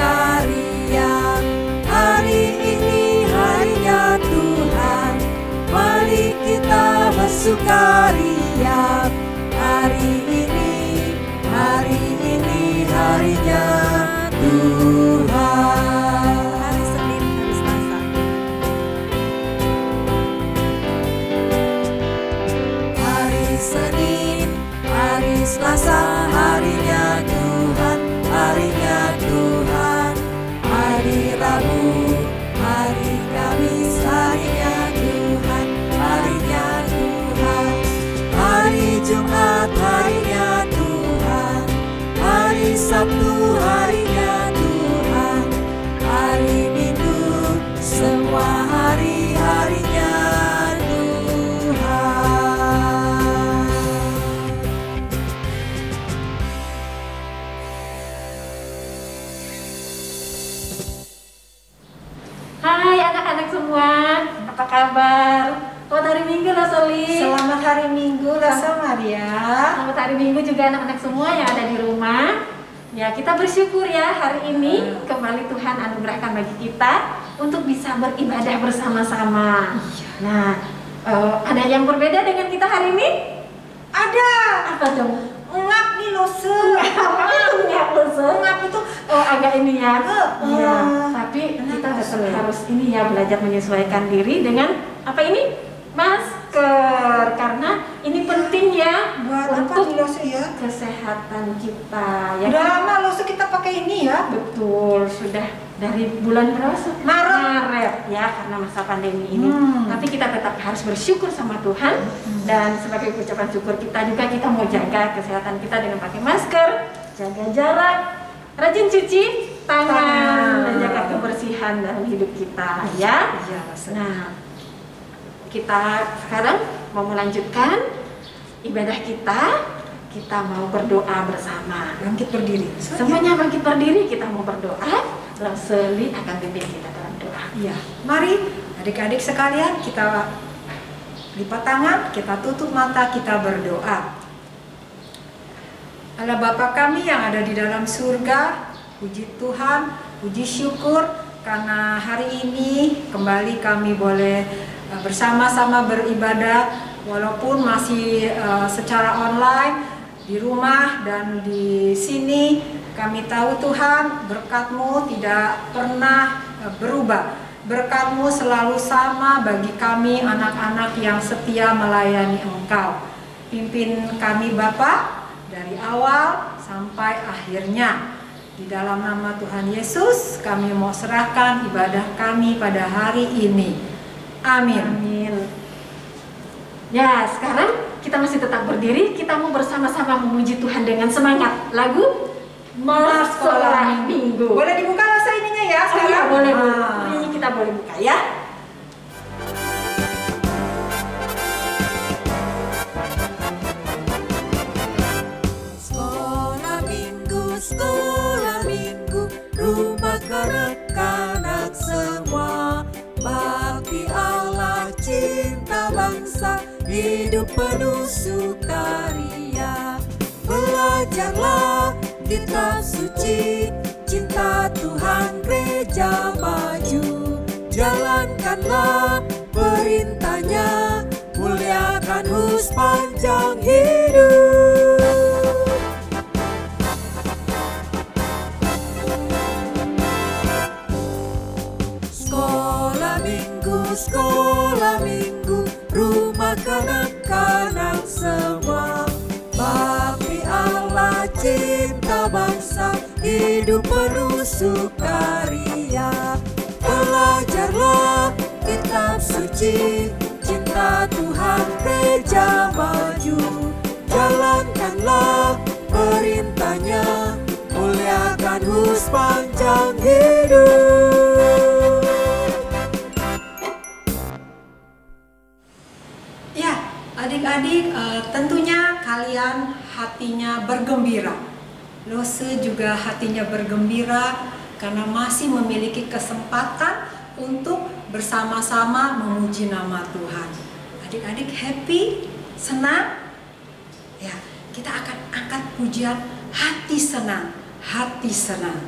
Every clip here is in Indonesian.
sukaria. Hari ini harinya Tuhan, mari kita bersukaria. Hari ini harinya Tuhan. Hari Senin, hari Selasa. Hari Senin, hari Selasa, harinya Tuhan, harinya Tuhan. Hari Rabu, hari Kamis, harinya Tuhan, harinya Tuhan. Hari Jumat, harinya Tuhan. Hari Sabtu, harinya Tuhan. Hari Minggu, semua hari-harinya Tuhan. Hai anak-anak semua, apa kabar? Selamat hari Minggu loh Soli. Selamat hari Minggu Lasa Maria. Selamat hari Minggu juga anak-anak semua yang ada di rumah. Ya, kita bersyukur ya hari ini kembali Tuhan anugerahkan bagi kita untuk bisa beribadah bersama-sama. Nah, ada yang berbeda dengan kita hari ini? Ada. Apa dong? Ngap nih Lose. Apa itu ngap Lose? Ngap itu Agak ini ya. Iya, uh, tapi kita betul. harus ini ya, belajar menyesuaikan diri dengan apa ini? Masker, karena ini penting ya buat apa untuk nih Lose ya? kesehatan kita ya. Udah lama Lose kita pakai ini ya. Betul, sudah dari bulan berapa? Maret ya, karena masa pandemi ini. Tapi kita tetap harus bersyukur sama Tuhan, dan sebagai ucapan syukur kita juga kita mau jaga kesehatan kita dengan pakai masker, jaga jarak, rajin cuci tangan, dan jaga kebersihan dalam hidup kita ya. Iya, Lose. Nah, kita sekarang mau melanjutkan ibadah kita mau berdoa bersama. Bangkit berdiri. Semuanya bangkit berdiri, kita mau berdoa. Seli akan pimpin kita dalam doa. Iya. Mari adik-adik sekalian kita lipat tangan, kita tutup mata, kita berdoa. Allah Bapa kami yang ada di dalam surga, puji Tuhan, puji syukur karena hari ini kembali kami boleh bersama-sama beribadah walaupun masih secara online di rumah dan di sini. Kami tahu Tuhan berkat-Mu tidak pernah berubah. Berkat-Mu selalu sama bagi kami anak-anak yang setia melayani Engkau. Pimpin kami Bapa dari awal sampai akhirnya. Di dalam nama Tuhan Yesus kami mau serahkan ibadah kami pada hari ini. Amin. Amin. Ya, sekarang kita masih tetap berdiri. Kita mau bersama-sama memuji Tuhan dengan semangat. Lagu Mars Sekolah Minggu. Boleh dibuka rasa ininya ya sekarang? Iya, boleh Bu. Ini kita boleh buka ya. Sekolah minggu, rumah kanak-kanak semua. Bakti Allah, cinta bangsa, hidup penuh sukaria. Belajarlah kitab suci, cinta Tuhan gereja maju. Jalankanlah perintahnya, muliakan sepanjang hidup. Sekolah minggu, rumah kanak-kanak semua. Bakti Allah, cinta bangsa, hidup penuh sukaria. Belajarlah kitab suci, cinta Tuhan gereja maju. Jalankanlah perintahnya, muliakan sepanjang hidup. Adik-adik, tentunya kalian hatinya bergembira. Lose juga hatinya bergembira karena masih memiliki kesempatan untuk bersama-sama memuji nama Tuhan. Adik-adik happy, senang? Ya, kita akan angkat pujian hati senang, hati senang.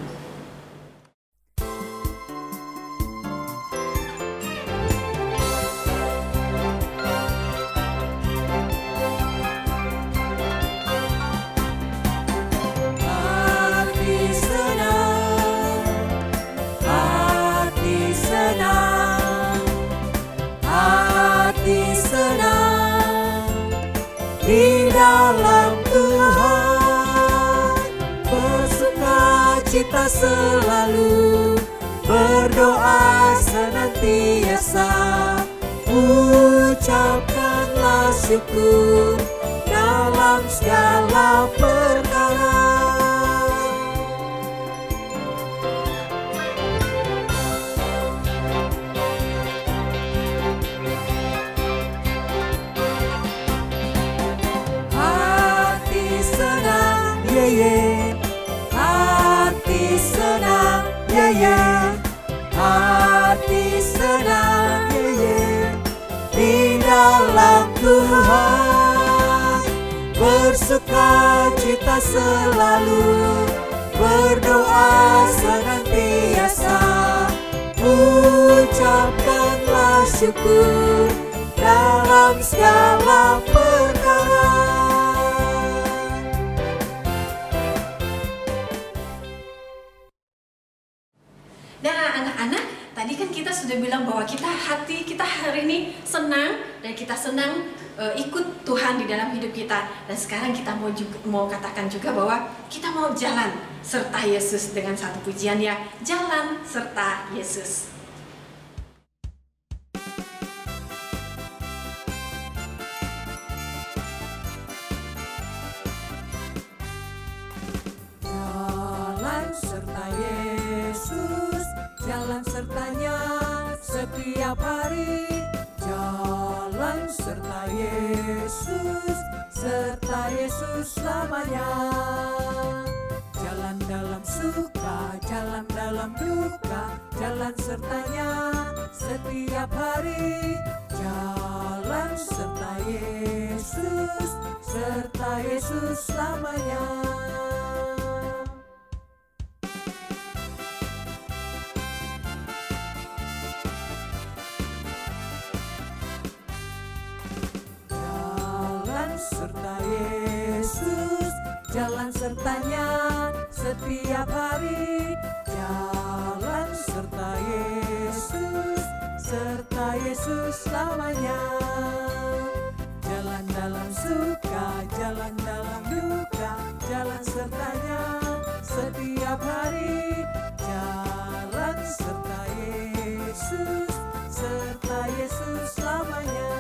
kita selalu berdoa senantiasa. Ucapkanlah syukur dalam segala perkara. Hati senang, ye, hati senang, ye, hati senang, ye, di dalam Tuhan. Bersuka cita selalu, berdoa senantiasa. Ucapkanlah syukur dalam segala perkara. Nah, anak-anak, tadi kan kita sudah bilang bahwa hati kita hari ini senang, dan kita senang ikut Tuhan di dalam hidup kita. Dan sekarang kita mau katakan juga bahwa kita mau jalan serta Yesus dengan satu pujian, ya, jalan serta Yesus. Jalan serta Yesus, jalan sertanya setiap hari. Jalan serta Yesus, serta Yesus selamanya. Jalan dalam suka, jalan dalam duka, jalan sertanya setiap hari. Jalan serta Yesus, serta Yesus selamanya. Serta Yesus, jalan sertanya setiap hari. Jalan serta Yesus, serta Yesus selamanya. Jalan dalam suka, jalan dalam duka, jalan sertanya setiap hari. Jalan serta Yesus, serta Yesus selamanya.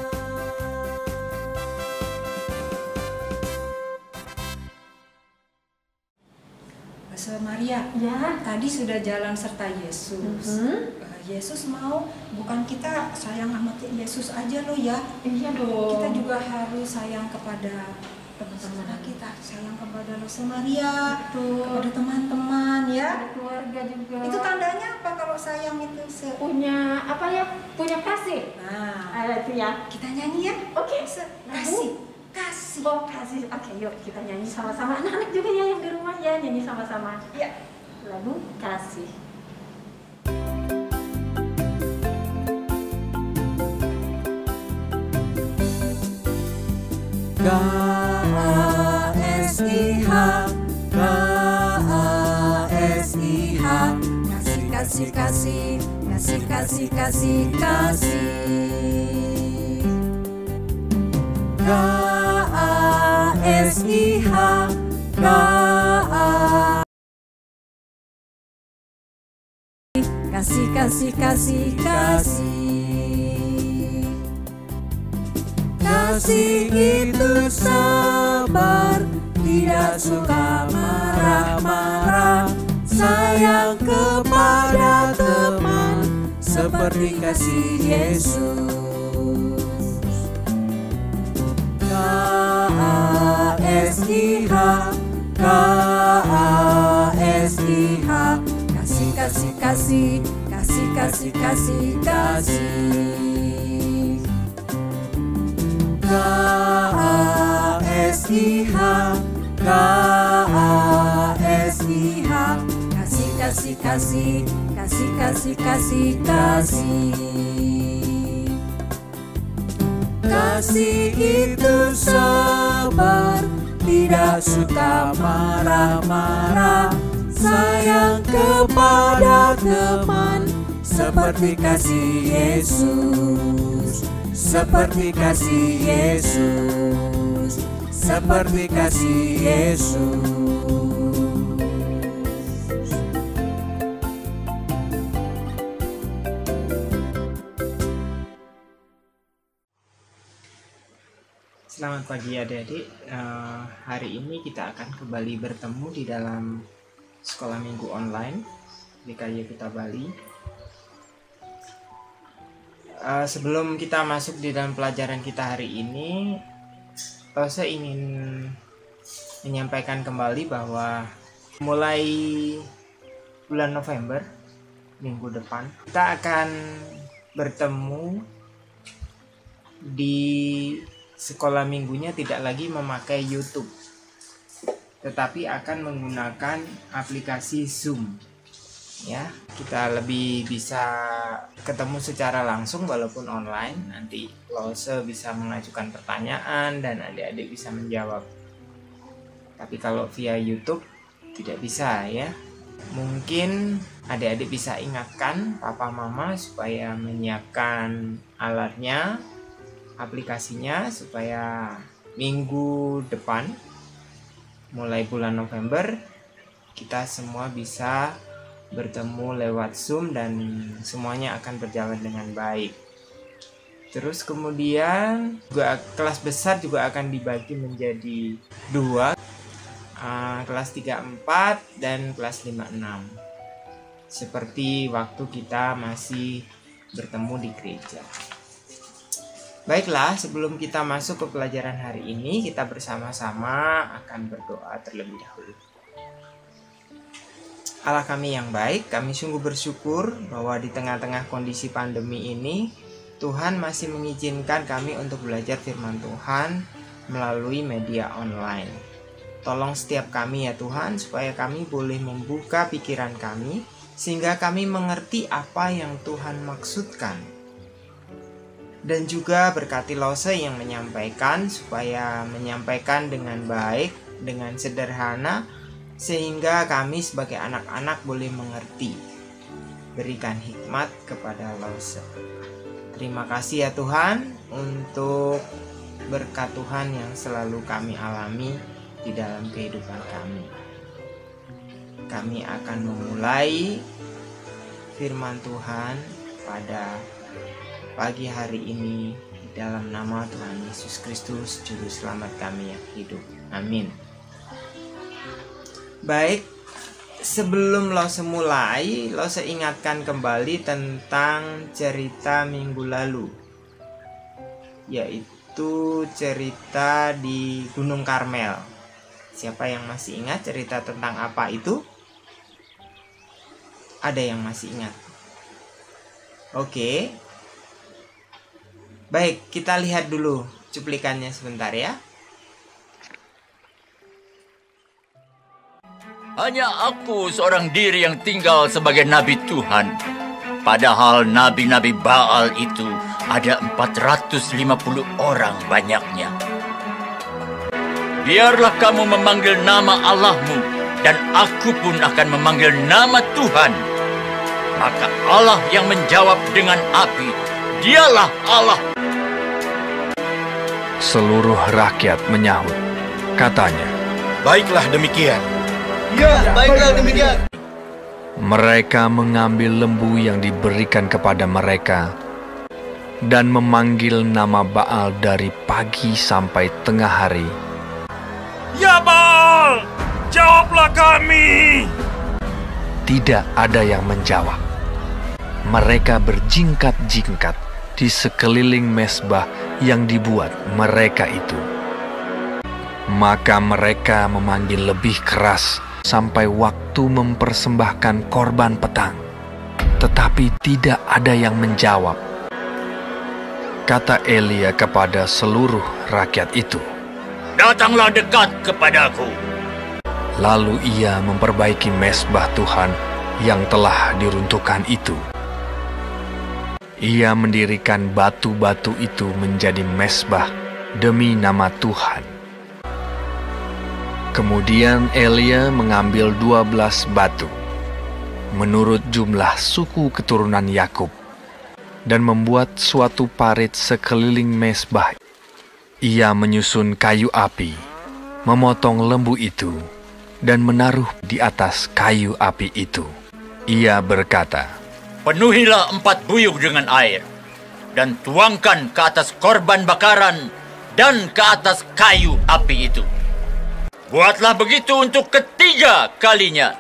Maria, Ya. tadi sudah jalan serta Yesus. Yesus mau bukan kita sayang sama Yesus aja loh ya. Iya dong. Kita juga harus sayang kepada teman-teman kita, sayang kepada Rosa Maria, kepada teman-teman ya. Ada keluarga juga. Itu tandanya apa kalau sayang itu? Punya apa ya? Punya kasih. Nah, Itu ya. kita nyanyi ya. Oke. Kasih. Kasih. Oh, kasih. Oke, yuk kita nyanyi sama-sama. Anak-anak juga ya yang di rumah ya, nyanyi sama-sama. Ya. Lagu Kasih. K-A-S-I-H, K-A-S-I-H, kasih, kasih, kasih, kasih, kasih, kasih, kasih. K-A-S-I-H, kasih, kasih, kasih, kasih. Kasih itu sabar, tidak suka marah-marah, sayang kepada teman, seperti kasih Yesus. K-A-S-I-H, K-A-S-I-H, kasih, kasih, kasih, kasih, kasih, kasih, kasih. K-A-S-I-H, K-A-S-I-H, kasih, kasih, kasih, kasih, kasih, kasih, kasih. Kasih itu sabar, tidak suka marah-marah, sayang kepada teman, seperti kasih Yesus. Seperti kasih Yesus, seperti kasih Yesus. Selamat pagi adik-adik. Hari ini kita akan kembali bertemu di dalam sekolah minggu online GKY Kuta Bali. Sebelum kita masuk di dalam pelajaran kita hari ini, saya ingin menyampaikan kembali bahwa mulai bulan November minggu depan kita akan bertemu di sekolah minggunya tidak lagi memakai YouTube, tetapi akan menggunakan aplikasi Zoom. Ya, kita lebih bisa ketemu secara langsung walaupun online. Nanti Lose bisa mengajukan pertanyaan dan adik-adik bisa menjawab. Tapi kalau via YouTube tidak bisa ya. Mungkin adik-adik bisa ingatkan papa mama supaya menyiapkan alatnya, aplikasinya, supaya minggu depan mulai bulan November kita semua bisa bertemu lewat Zoom dan semuanya akan berjalan dengan baik. Terus kemudian juga kelas besar juga akan dibagi menjadi 2, kelas 3-4 dan kelas 5-6, seperti waktu kita masih bertemu di gereja. Baiklah, sebelum kita masuk ke pelajaran hari ini, kita bersama-sama akan berdoa terlebih dahulu. Allah kami yang baik, kami sungguh bersyukur bahwa di tengah-tengah kondisi pandemi ini, Tuhan masih mengizinkan kami untuk belajar firman Tuhan melalui media online. Tolong setiap kami ya Tuhan, supaya kami boleh membuka pikiran kami, sehingga kami mengerti apa yang Tuhan maksudkan. Dan juga berkati Lose yang menyampaikan, supaya menyampaikan dengan baik, dengan sederhana, sehingga kami sebagai anak-anak boleh mengerti. Berikan hikmat kepada Lose. Terima kasih ya Tuhan untuk berkat Tuhan yang selalu kami alami di dalam kehidupan kami. Kami akan memulai firman Tuhan pada pagi hari ini dalam nama Tuhan Yesus Kristus, Juru Selamat kami yang hidup. Amin. Baik, sebelum Lose mulai, Lose ingatkan kembali tentang cerita minggu lalu, yaitu cerita di Gunung Karmel. Siapa yang masih ingat cerita tentang apa itu? Ada yang masih ingat? Oke. Baik, kita lihat dulu cuplikannya sebentar ya. Hanya aku seorang diri yang tinggal sebagai nabi Tuhan. Padahal nabi-nabi Baal itu ada 450 orang banyaknya. Biarlah kamu memanggil nama Allahmu, dan aku pun akan memanggil nama Tuhan. Maka Allah yang menjawab dengan api, dialah Allah. Seluruh rakyat menyahut. Katanya, "Baiklah demikian." "Ya, baiklah demikian." Mereka mengambil lembu yang diberikan kepada mereka dan memanggil nama Baal dari pagi sampai tengah hari. "Ya Baal, jawablah kami." Tidak ada yang menjawab. Mereka berjingkat-jingkat di sekeliling mezbah yang dibuat mereka itu. Maka mereka memanggil lebih keras sampai waktu mempersembahkan korban petang. Tetapi tidak ada yang menjawab. Kata Elia kepada seluruh rakyat itu, Datanglah dekat kepadaku. Lalu ia memperbaiki mezbah Tuhan yang telah diruntuhkan itu. Ia mendirikan batu-batu itu menjadi mezbah demi nama Tuhan. Kemudian Elia mengambil 12 batu, menurut jumlah suku keturunan Yakub, dan membuat suatu parit sekeliling mezbah. Ia menyusun kayu api, memotong lembu itu, dan menaruh di atas kayu api itu. Ia berkata, Penuhilah 4 buyung dengan air, dan tuangkan ke atas korban bakaran dan ke atas kayu api itu. Buatlah begitu untuk ketiga kalinya.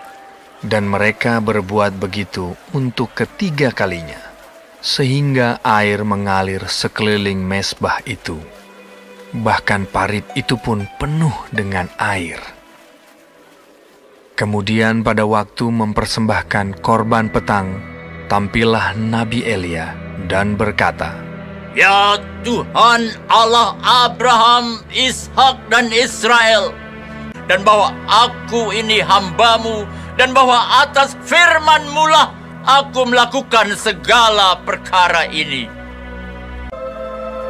Dan mereka berbuat begitu untuk ketiga kalinya, sehingga air mengalir sekeliling mezbah itu. Bahkan parit itu pun penuh dengan air. Kemudian pada waktu mempersembahkan korban petang, tampillah Nabi Elia dan berkata, Ya Tuhan Allah Abraham, Ishak dan Israel, dan bahwa aku ini hamba-Mu, dan bahwa atas firman-Mu lah aku melakukan segala perkara ini,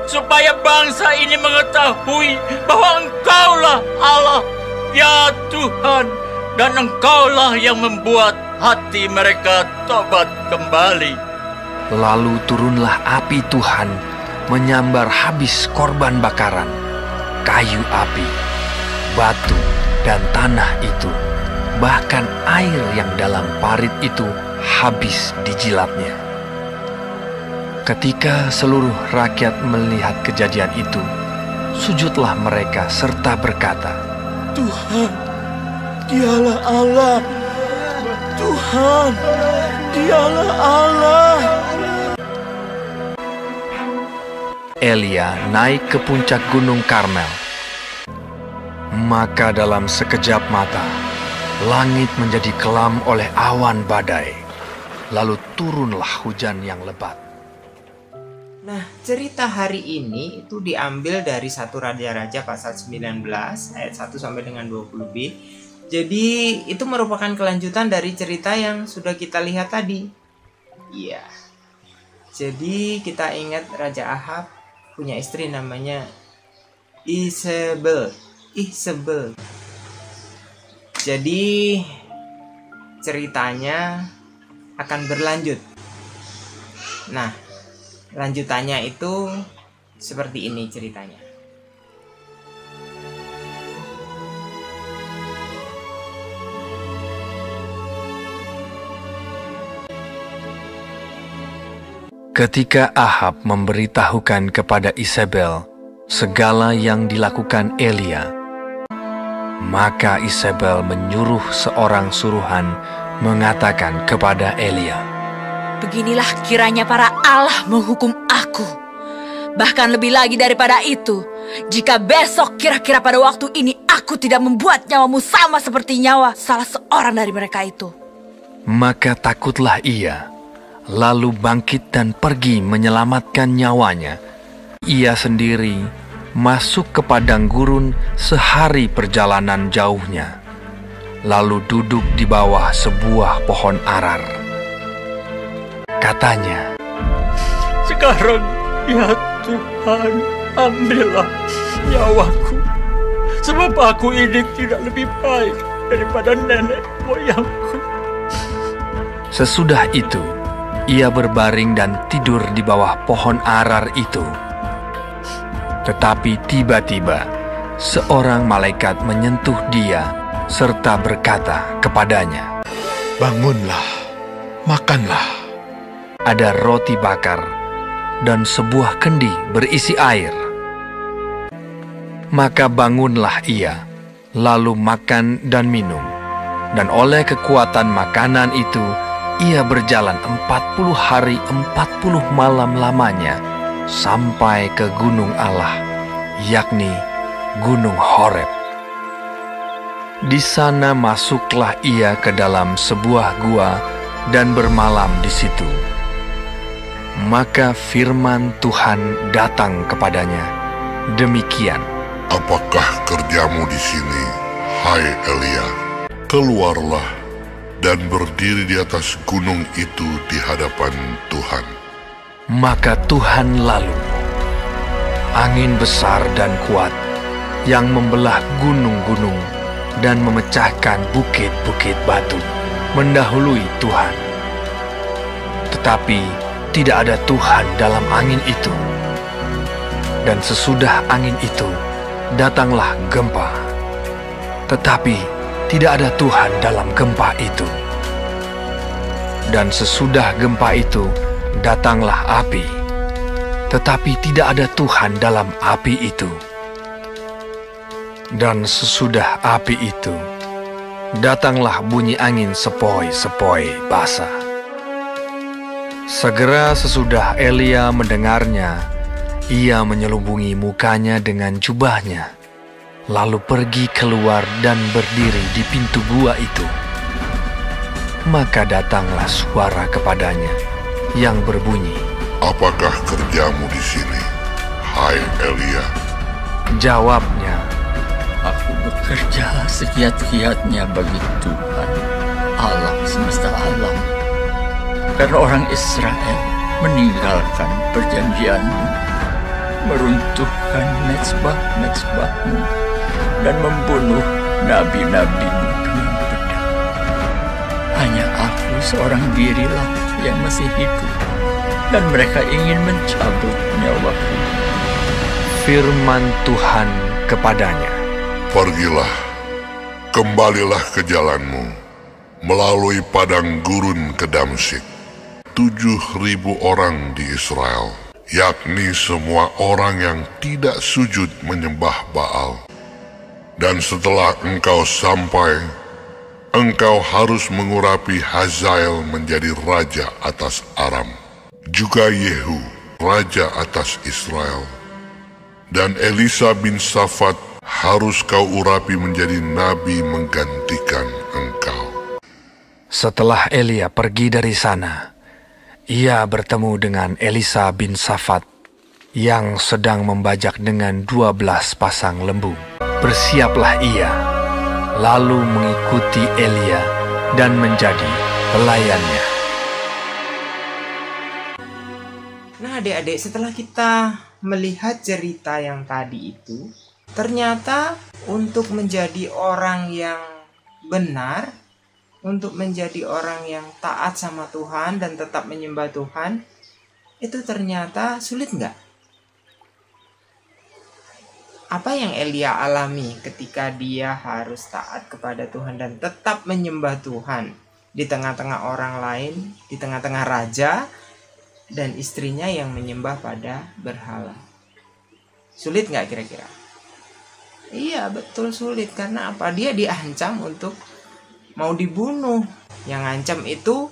supaya bangsa ini mengetahui bahwa Engkaulah Allah, ya Tuhan, dan Engkaulah yang membuat hati mereka tobat kembali. Lalu turunlah api Tuhan menyambar habis korban bakaran, kayu api, batu, dan tanah itu. Bahkan air yang dalam parit itu habis dijilatnya. Ketika seluruh rakyat melihat kejadian itu, sujudlah mereka serta berkata, Tuhan, Dialah Allah. Tuhan, Dialah Allah. Elia naik ke puncak gunung Karmel. Maka dalam sekejap mata, langit menjadi kelam oleh awan badai. Lalu turunlah hujan yang lebat. Nah, cerita hari ini itu diambil dari 1 Raja-Raja pasal 19 ayat 1 sampai dengan 20b. Jadi itu merupakan kelanjutan dari cerita yang sudah kita lihat tadi. Iya. Jadi kita ingat Raja Ahab punya istri namanya Isabel. Jadi ceritanya akan berlanjut. Nah, lanjutannya itu seperti ini ceritanya. Ketika Ahab memberitahukan kepada Isabel segala yang dilakukan Elia, maka Isabel menyuruh seorang suruhan mengatakan kepada Elia, Beginilah kiranya para Allah menghukum aku. Bahkan lebih lagi daripada itu, jika besok kira-kira pada waktu ini aku tidak membuat nyawamu sama seperti nyawa salah seorang dari mereka itu. Maka takutlah ia, lalu bangkit dan pergi menyelamatkan nyawanya. Ia sendiri masuk ke padang gurun sehari perjalanan jauhnya, lalu duduk di bawah sebuah pohon arar. Katanya, Sekarang, ya Tuhan, ambillah nyawaku, sebab aku ini tidak lebih baik daripada nenek moyangku. Sesudah itu, ia berbaring dan tidur di bawah pohon arar itu. Tetapi tiba-tiba, seorang malaikat menyentuh dia serta berkata kepadanya, Bangunlah, makanlah. Ada roti bakar dan sebuah kendi berisi air. Maka bangunlah ia, lalu makan dan minum. Dan oleh kekuatan makanan itu, ia berjalan 40 hari 40 malam lamanya sampai ke gunung Allah, yakni Gunung Horeb. Di sana masuklah ia ke dalam sebuah gua dan bermalam di situ. Maka firman Tuhan datang kepadanya, demikian, Apakah kerjamu di sini, hai Elia? Keluarlah dan berdiri di atas gunung itu di hadapan Tuhan. Maka Tuhan lalu, angin besar dan kuat yang membelah gunung-gunung dan memecahkan bukit-bukit batu, mendahului Tuhan. Tetapi tidak ada Tuhan dalam angin itu. Dan sesudah angin itu, datanglah gempa. Tetapi tidak ada Tuhan dalam gempa itu. Dan sesudah gempa itu, datanglah api. Tetapi tidak ada Tuhan dalam api itu. Dan sesudah api itu, datanglah bunyi angin sepoi-sepoi basah. Segera sesudah Elia mendengarnya, ia menyelubungi mukanya dengan jubahnya, lalu pergi keluar dan berdiri di pintu gua itu. Maka datanglah suara kepadanya yang berbunyi, "Apakah kerjamu di sini, hai Elia?" Jawabnya, Aku bekerja segiat-giatnya bagi Tuhan, Allah semesta alam. Karena orang Israel meninggalkan perjanjianmu, meruntuhkan mezbah-mezbahmu, dan membunuh nabi-nabimu dengan pedang. Hanya aku seorang dirilah yang masih hidup, dan mereka ingin mencabut nyawaku. firman Tuhan kepadanya, "Pergilah, kembalilah ke jalanmu, melalui padang gurun ke Damsyik. 7.000 orang di Israel, yakni semua orang yang tidak sujud menyembah Baal. Dan setelah engkau sampai, engkau harus mengurapi Hazael menjadi raja atas Aram, juga Yehu, raja atas Israel. Dan Elisa bin Safat harus kau urapi menjadi nabi menggantikan engkau." Setelah Elia pergi dari sana, ia bertemu dengan Elisa bin Safat yang sedang membajak dengan 12 pasang lembu. Bersiaplah ia, lalu mengikuti Elia dan menjadi pelayannya. Nah adik-adik, setelah kita melihat cerita yang tadi itu, ternyata untuk menjadi orang yang benar, untuk menjadi orang yang taat sama Tuhan dan tetap menyembah Tuhan, itu ternyata sulit nggak? Apa yang Elia alami ketika dia harus taat kepada Tuhan dan tetap menyembah Tuhan di tengah-tengah orang lain, di tengah-tengah raja dan istrinya yang menyembah pada berhala? Sulit nggak kira-kira? Iya, betul sulit. Karena apa? Dia diancam untuk mau dibunuh. Yang ngancam itu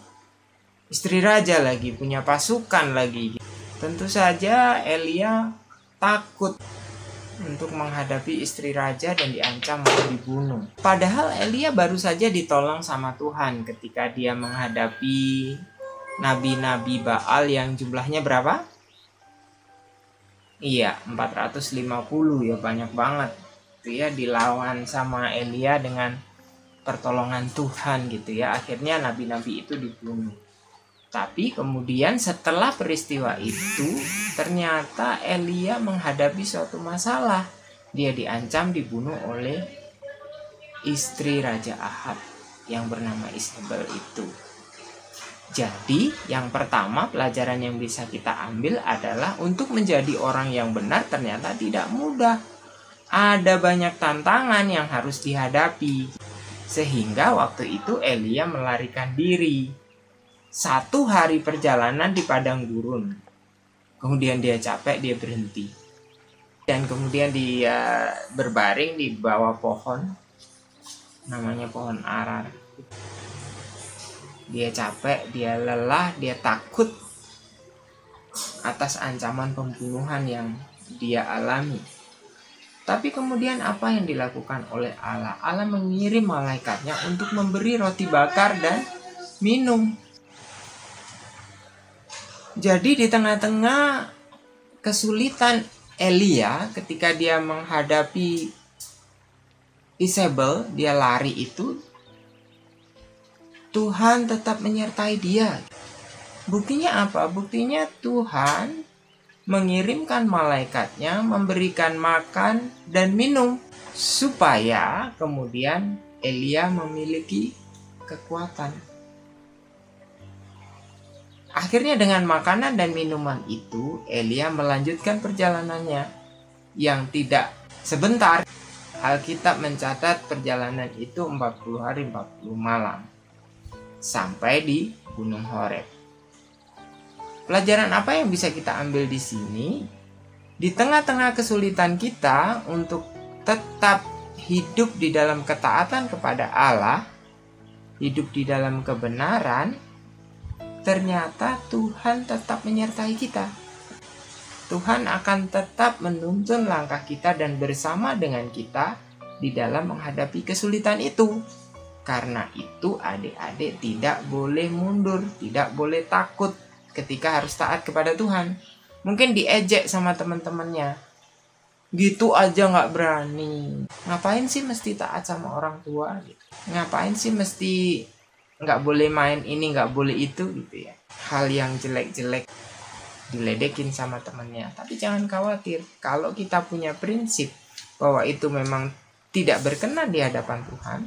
istri raja lagi, punya pasukan lagi. Tentu saja Elia takut untuk menghadapi istri raja dan diancam mau dibunuh. Padahal Elia baru saja ditolong sama Tuhan ketika dia menghadapi nabi-nabi Baal yang jumlahnya berapa? Iya, 450 ya, banyak banget. Itu ya, dilawan sama Elia dengan pertolongan Tuhan gitu ya. Akhirnya nabi-nabi itu dibunuh. Tapi kemudian setelah peristiwa itu, ternyata Elia menghadapi suatu masalah. Dia diancam dibunuh oleh istri Raja Ahab yang bernama Isabel itu. Jadi yang pertama pelajaran yang bisa kita ambil adalah untuk menjadi orang yang benar ternyata tidak mudah. Ada banyak tantangan yang harus dihadapi. Sehingga waktu itu Elia melarikan diri. 1 hari perjalanan di padang gurun. Kemudian dia capek, dia berhenti. Dan kemudian dia berbaring di bawah pohon. Namanya pohon arar. Dia capek, dia lelah, dia takut atas ancaman pembunuhan yang dia alami. Tapi kemudian apa yang dilakukan oleh Allah? Allah mengirim malaikatnya untuk memberi roti bakar dan minum. Jadi di tengah-tengah kesulitan Elia ketika dia menghadapi Isabel, dia lari itu, Tuhan tetap menyertai dia. Buktinya apa? Buktinya Tuhan mengirimkan malaikatnya, memberikan makan dan minum, supaya kemudian Elia memiliki kekuatan. Akhirnya dengan makanan dan minuman itu, Elia melanjutkan perjalanannya yang tidak sebentar. Alkitab mencatat perjalanan itu 40 hari 40 malam. Sampai di Gunung Horeb. Pelajaran apa yang bisa kita ambil di sini? Di tengah-tengah kesulitan kita untuk tetap hidup di dalam ketaatan kepada Allah, hidup di dalam kebenaran, ternyata Tuhan tetap menyertai kita. Tuhan akan tetap menuntun langkah kita dan bersama dengan kita di dalam menghadapi kesulitan itu. Karena itu adik-adik tidak boleh mundur, tidak boleh takut ketika harus taat kepada Tuhan. Mungkin diejek sama teman-temannya, gitu aja gak berani. Ngapain sih mesti taat sama orang tua gitu? Ngapain sih mesti gak boleh main ini, gak boleh itu gitu ya. Hal yang jelek-jelek diledekin sama temannya. Tapi jangan khawatir, kalau kita punya prinsip bahwa itu memang tidak berkenan di hadapan Tuhan,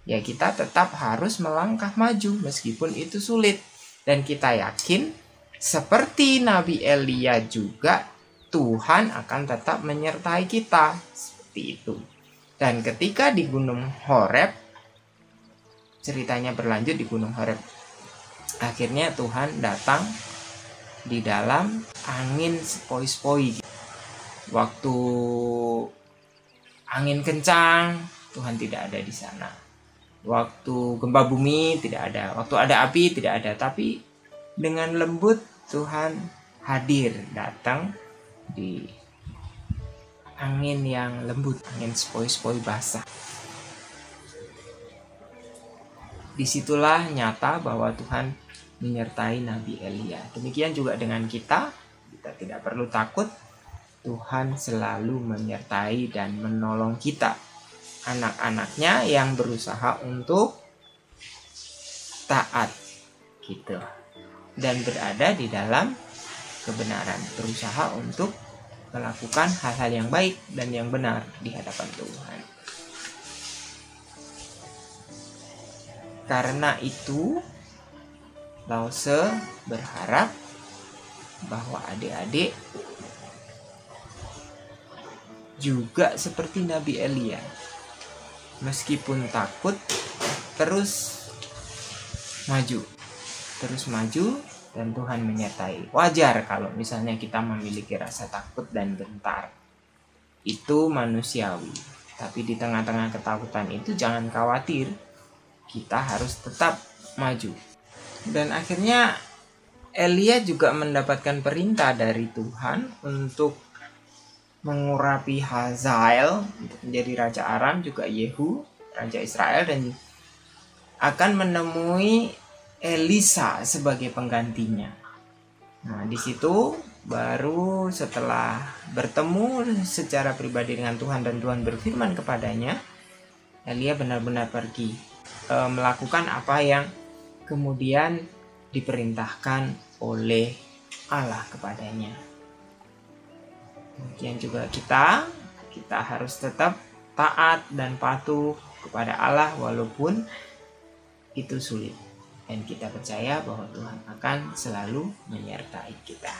ya kita tetap harus melangkah maju meskipun itu sulit. Dan kita yakin seperti Nabi Elia juga, Tuhan akan tetap menyertai kita. Seperti itu. Dan ketika di Gunung Horeb, ceritanya berlanjut di Gunung Horeb, akhirnya Tuhan datang di dalam angin sepoi-sepoi. Waktu angin kencang, Tuhan tidak ada di sana. Waktu gempa bumi tidak ada, waktu ada api tidak ada, tapi dengan lembut Tuhan hadir, datang di angin yang lembut, angin sepoi-sepoi basah. Disitulah nyata bahwa Tuhan menyertai Nabi Elia. Demikian juga dengan kita tidak perlu takut, Tuhan selalu menyertai dan menolong kita, anak-anaknya yang berusaha untuk taat gitu, dan berada di dalam kebenaran, berusaha untuk melakukan hal-hal yang baik dan yang benar di hadapan Tuhan. Karena itu Lause berharap bahwa adik-adik juga seperti Nabi Elia, meskipun takut, terus maju, dan Tuhan menyertai. Wajar kalau misalnya kita memiliki rasa takut dan gentar, itu manusiawi. Tapi di tengah-tengah ketakutan itu jangan khawatir, kita harus tetap maju. Dan akhirnya Elia juga mendapatkan perintah dari Tuhan untuk mengurapi Hazael untuk menjadi raja Aram, juga Yehu raja Israel, dan akan menemui Elisa sebagai penggantinya. Nah, di situ baru setelah bertemu secara pribadi dengan Tuhan dan Tuhan berfirman kepadanya, Elia benar-benar pergi melakukan apa yang kemudian diperintahkan oleh Allah kepadanya. Demikian juga kita harus tetap taat dan patuh kepada Allah walaupun itu sulit. Dan kita percaya bahwa Tuhan akan selalu menyertai kita.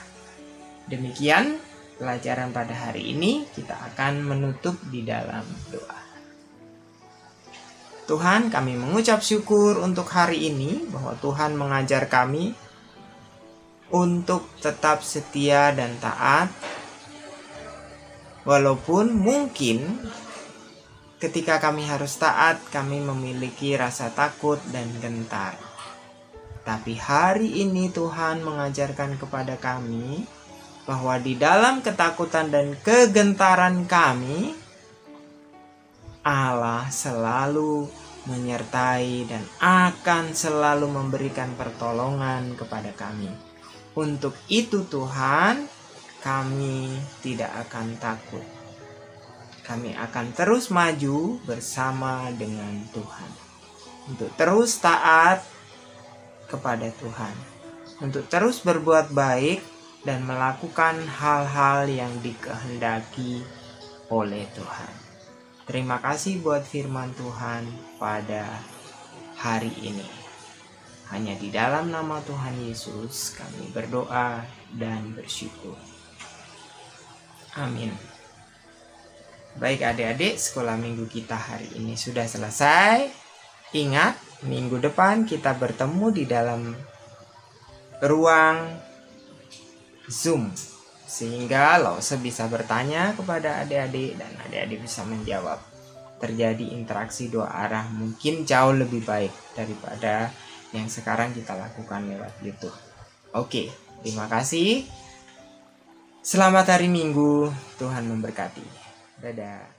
Demikian pelajaran pada hari ini, kita akan menutup di dalam doa. Tuhan, kami mengucap syukur untuk hari ini bahwa Tuhan mengajar kami untuk tetap setia dan taat. Walaupun mungkin ketika kami harus taat, kami memiliki rasa takut dan gentar. Tapi hari ini Tuhan mengajarkan kepada kami bahwa di dalam ketakutan dan kegentaran kami, Allah selalu menyertai dan akan selalu memberikan pertolongan kepada kami. Untuk itu Tuhan, kami tidak akan takut. Kami akan terus maju bersama dengan Tuhan. Untuk terus taat kepada Tuhan. Untuk terus berbuat baik dan melakukan hal-hal yang dikehendaki oleh Tuhan. Terima kasih buat firman Tuhan pada hari ini. Hanya di dalam nama Tuhan Yesus kami berdoa dan bersyukur. Amin. Baik adik-adik, sekolah minggu kita hari ini sudah selesai. Ingat, minggu depan kita bertemu di dalam ruang Zoom, sehingga Lause bisa bertanya kepada adik-adik dan adik-adik bisa menjawab. terjadi interaksi dua arah mungkin jauh lebih baik daripada yang sekarang kita lakukan lewat YouTube. Oke, terima kasih. Selamat hari Minggu, Tuhan memberkati. Dadah.